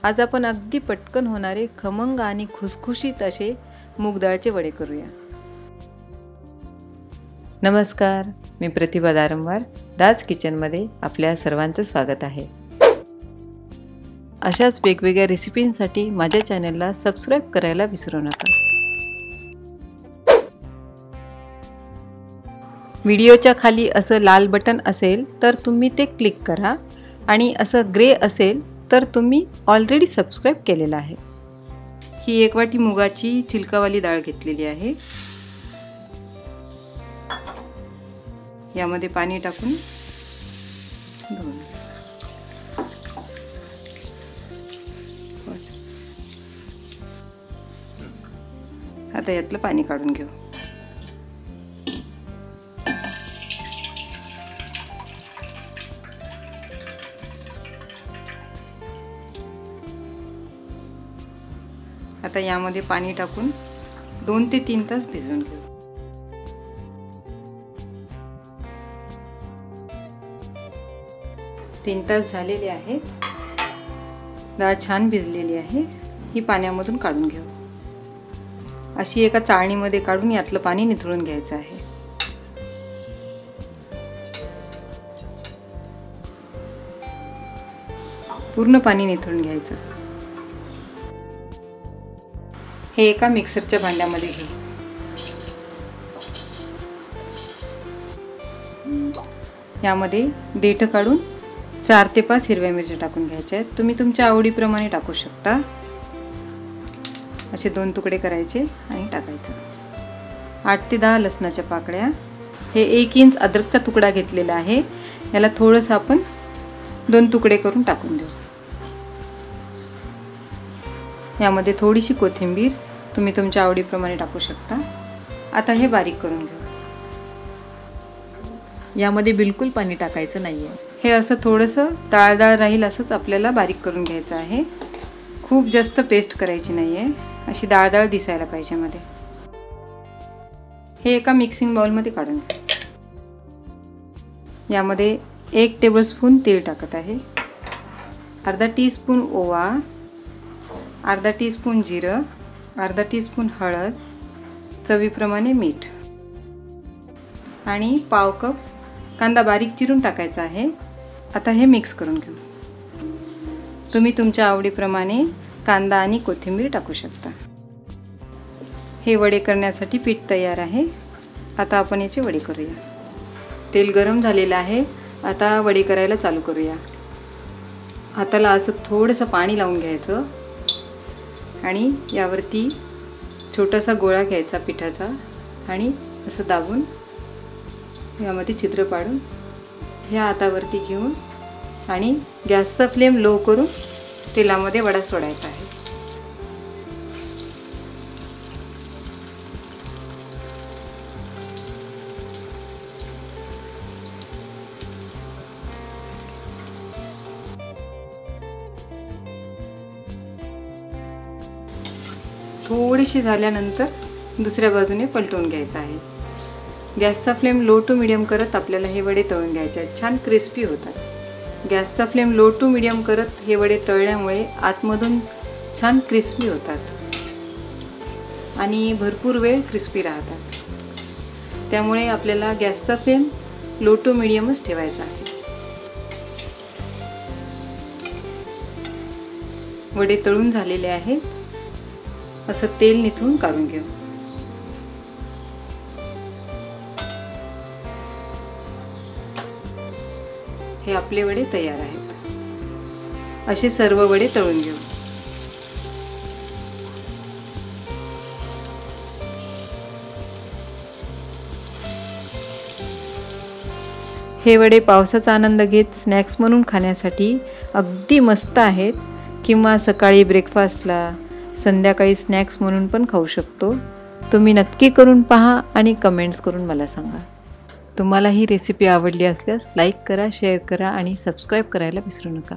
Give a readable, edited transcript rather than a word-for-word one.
आज आपण अगदी पटकन होणारे खमंग आणि खुसखुशीत असे मूग डाळचे वडे करूया। नमस्कार, मी प्रतिभा दारंवार, दाज किचनमध्ये आपल्या सर्वांचं स्वागत आहे। अशाच वेगवेगळ्या रेसिपींसाठी माझ्या चॅनलला सबस्क्राइब करायला विसरू नका। व्हिडिओच्या खाली असं लाल बटन असेल तर तुम्ही ते क्लिक करा आणि असं ग्रे असेल तर तुम्ही ऑलरेडी सबस्क्राइब केलेला आहे। ही एक वाटी मुगाची चिलकावाली डाळ घेतलेली आहे। यामध्ये पाणी टाकून धुवून आता यातलं पाणी काढून घेऊ। आता यामध्ये पाणी टाकून 2 ते 3 तास भिजवून घेऊ। तीन तास झालेले आहेत। डाळ छान भिजलेली आहे। ही पाण्यामधून काढून घेऊ। अशी एका चाळणीमध्ये काढून यातलं पाणी निथळून घ्यायचं आहे। पूर्ण पाणी निथळून घ्यायचं। हे एका मिक्सरच्या भांड्यामध्ये घे। यामध्ये देठ काढून 4 ते 5 हिरव्या मिरच्या टाकून घ्यायच्या आहेत। तुम्ही तुमच्या आवडीप्रमाणे टाकू शकता। असे 2 तुकडे करायचे आणि टाकायचं। 8 ते 10 लसणाच्या पाकळ्या। हे 1 इंच अद्रकचा तुकडा घेतलेला आहे। याला थोडंसं आपण 2 तुकडे करून टाकून देऊ। यामध्ये थोडीशी कोथिंबीर तुम्ही तुमच्या आवडीप्रमाणे टाकू शकता। आता हे बारीक करून घेऊ। यामध्ये बिलकुल पाणी टाकायचं नाहीये। हे असं थोडंसं तळाळ राहील असंच आपल्याला बारीक करून घ्यायचं आहे। खूप जास्त पेस्ट करायची नाहीये, अशी डाळ दिसायला पाहिजे मध्ये। हे एका मिक्सिंग बाउलमध्ये काढून घ्या। यामध्ये 1 टेबलस्पून तेल टाकत आहे, अर्धा टीस्पून ओवा, अर्धा टीस्पून जिरं, अर्धा टीस्पून हळद, चवीप्रमाणे मीठ आणि पाव कप कांदा बारीक चिरून टाकायचा आहे। आता हे मिक्स करून घेऊ। तुम्ही तुमच्या आवडीप्रमाणे कांदा आणि कोथिंबीर टाकू शकता। हे वडे करण्यासाठी पीठ तयार आहे। आता आपण याचे वडे करूया। तेल गरम झालेलं आहे। आता वडे करायला चालू करूया। हाताला असं थोडंसं पाणी लावून घ्यायचं आणि यावरती छोटासा गोळा घ्यायचा पिठाचा आणि असं दाबून यामध्ये छिद्र पाडून ह्या हातावरती घेऊन आणि गॅसचा फ्लेम लो करून तेलामध्ये वडा सोडायचा आहे। थोडीशी झाल्यानंतर दुसऱ्या बाजूने पलटवून घ्यायचं आहे। गॅसचा फ्लेम लो टू मीडियम करत आपल्याला हे वडे तळून घ्यायचे आहेत। छान क्रिस्पी होतात। गॅसचा फ्लेम लो टू मीडियम करत हे वडे तळल्यामुळे आतमधून छान क्रिस्पी होतात आणि भरपूर वेळ क्रिस्पी राहतात। त्यामुळे आपल्याला गॅसचा फ्लेम लो टू मीडियमच ठेवायचा आहे। वडे तळून झालेले आहेत। असं तेल निथळून काढून घेऊ। हे आपले वडे तयार आहेत। असे सर्व वडे तळून घेऊ। हे वडे पावसाचा आनंद घेत स्नॅक्स म्हणून खाण्यासाठी अगदी मस्त आहेत किंवा सकाळी ब्रेकफास्टला, संध्याकाळी स्नॅक्स म्हणून पण खाऊ शकतो। तुम्ही नक्की करून पहा आणि कमेंट्स करून मला सांगा। तुम्हाला ही रेसिपी आवडली असल्यास लाईक करा, शेअर करा आणि सबस्क्राइब करायला विसरू नका।